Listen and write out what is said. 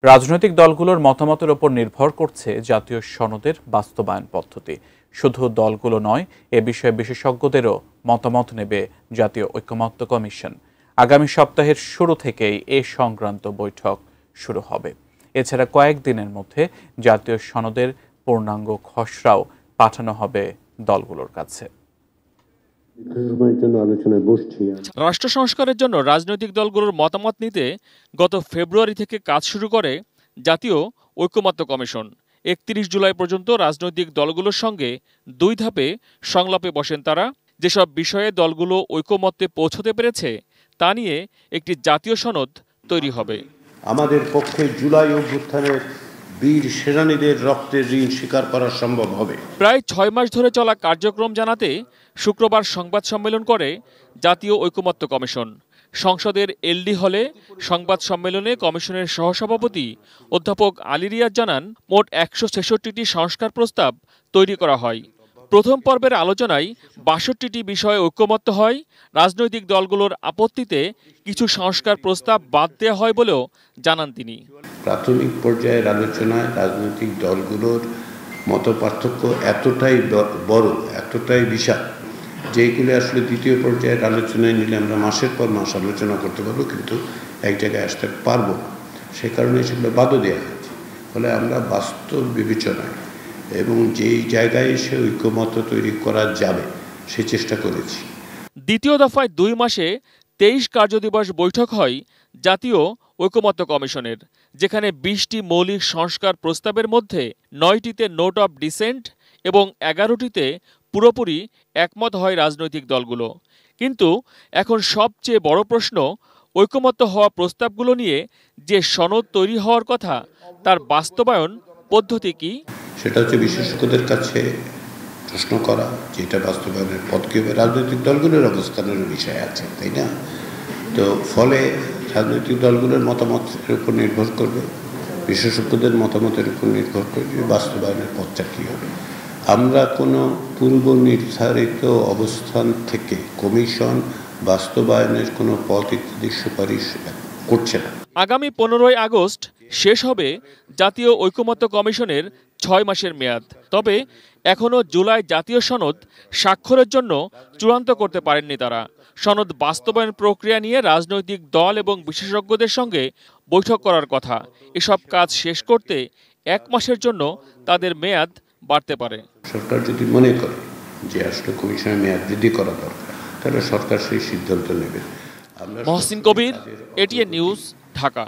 রাজনৈতিক দলগুলোর মতামতের ওপর নির্ভর করছে জাতীয় সনদের বাস্তবায়ন পদ্ধতি। শুধু দলগুলো নয়, এ বিষয়ে বিশেষজ্ঞদেরও মতামত নেবে জাতীয় ঐকমত্য কমিশন। আগামী সপ্তাহের শুরু থেকেই এ সংক্রান্ত বৈঠক শুরু হবে। এছাড়া কয়েকদিনের মধ্যে জাতীয় সনদের পূর্ণাঙ্গ খসড়াও পাঠানো হবে দলগুলোর কাছে। রাষ্ট্র সংস্কারের জন্য রাজনৈতিক দলগুলোর মতামত নিতে গত ফেব্রুয়ারি থেকে কাজ শুরু করে জাতীয় ঐকমত্য কমিশন। ৩১ জুলাই পর্যন্ত রাজনৈতিক দলগুলোর সঙ্গে 2 ধাপে সংলাপে বসেন তারা। যেসব বিষয়ে দলগুলো ঐকমত্যে পৌঁছতে পেরেছে তা নিয়ে একটি জাতীয় সনদ তৈরি হবে। আমাদের পক্ষে জুলাই অভ্যুত্থানের বীর সেনানীদের রক্তের ঋণ স্বীকার করা সম্ভব হবে। প্রায় 6 মাস ধরে চলা কার্যক্রম জানাতে শুক্রবার সংবাদ সম্মেলন করে জাতীয় ঐকমত্য কমিশন। সংসদের এলডি হলে সংবাদ সম্মেলনে কমিশনের সহসভাপতি অধ্যাপক আলী রিয়াজ জানান, মোট 166টি সংস্কার প্রস্তাব তৈরি করা হয়। প্রথম পর্বের আলোচনায় 62টি বিষয়ে ঐকমত্য হয়। রাজনৈতিক দলগুলোর আপত্তিতে কিছু সংস্কার প্রস্তাব বাদ দেওয়া হয় বলেও জানান তিনি। প্রাথমিক পর্যায়ের আলোচনায় রাজনৈতিক দলগুলোর মতপার্থক্য এতটাই বড়, এতটাই বিশাল, যেগুলো আসলে দ্বিতীয় পর্যায়ের আলোচনায় নিলে আমরা মাসের পর মাস আলোচনা করতে পারবো, কিন্তু এক জায়গায় আসতে পারবো। সে কারণে সেগুলো বাদও দেওয়া হয়েছে। ফলে আমরা বাস্তব বিবেচনায় এবং যেই জায়গায় এসে ঐকমত্য তৈরি করা যাবে সে চেষ্টা করেছি। দ্বিতীয় দফায় 2 মাসে 23 কার্যদিবস বৈঠক হয় জাতীয় ঐকমত্য কমিশনের, যেখানে 20টি মৌলিক সংস্কার প্রস্তাবের মধ্যে 9টিতে নোট অফ ডিসেন্ট এবং 11টিতে পুরোপুরি একমত হয় রাজনৈতিক দলগুলো। কিন্তু এখন সবচেয়ে বড় প্রশ্ন, ঐকমত্য হওয়া প্রস্তাবগুলো নিয়ে যে সনদ তৈরি হওয়ার কথা তার বাস্তবায়ন পদ্ধতি কি। সেটা হচ্ছে বিশেষজ্ঞদের কাছে প্রশ্ন করা, যেটা বাস্তবায়নের পথ কি হবে। রাজনৈতিক দলগুলোর অবস্থানের বিষয় আছে, তাই না? তো ফলে রাজনৈতিক দলগুলোর মতামতের উপর নির্ভর করবে, বিশেষজ্ঞদের মতামতের উপর নির্ভর করবে বাস্তবায়নের পথটা কী হবে। আমরা কোনো পূর্ব নির্ধারিত অবস্থান থেকে কমিশন বাস্তবায়নের কোনো পথ ইত্যাদি সুপারিশ করছে না। আগামী 15ই আগস্ট শেষ হবে জাতীয় ঐকমত্য কমিশনের 6 মাসের মেয়াদ। তবে এখনও জুলাই জাতীয় সনদ স্বাক্ষরের জন্য চূড়ান্ত করতে পারেননি তারা। সনদ বাস্তবায়ন প্রক্রিয়া নিয়ে রাজনৈতিক দল এবং বিশেষজ্ঞদের সঙ্গে বৈঠক করার কথা। এসব কাজ শেষ করতে 1 মাসের জন্য তাদের মেয়াদ বাড়তে পারে। সরকার যদি মনে করে যে আসলে কমিশনের মেয়াদ বৃদ্ধি করা দরকার, তাহলে সরকার সেই সিদ্ধান্ত নেবে। মহসিন কবির, এটিএন নিউজ, ঢাকা।